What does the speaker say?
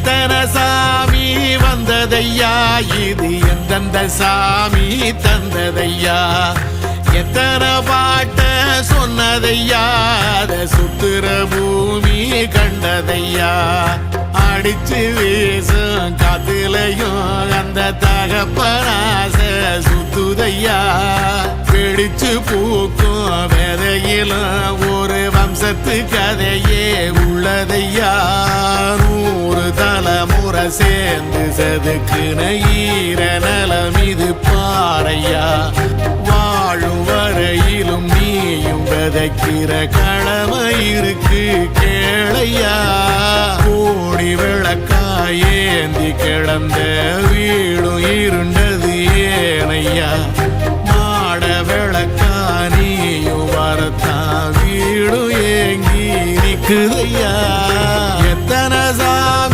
எத்தனை சாமி வந்ததையா, இது எந்தெந்த சாமி தந்ததையா, எத்தனை பாட்ட சொன்னதையா, அத சுத்துற பூமி கண்டதையா, அடிச்சு வீசும் காத்துலையும் அந்த தகப்பனாச சுத்துதையா, பிடிச்சு பூக்கும் விதையிலும் ஒரு வம்சத்து கதையே உள்ளதையா, 100 தலைமுறை சேர்ந்து செதுக்குன ஈர நலம் இது பாறையா, வாழும் வரையிலும் நீயும் விதைக்கிற கடமை இருக்கு கேளையா, கோடி விளக்காயேந்தி கிடந்த வீடும் இருண்டது ஏனையா, மாட விளக்கா நீயும் வரத்தான் வீடும் ஏங்கி நிக்குதையா.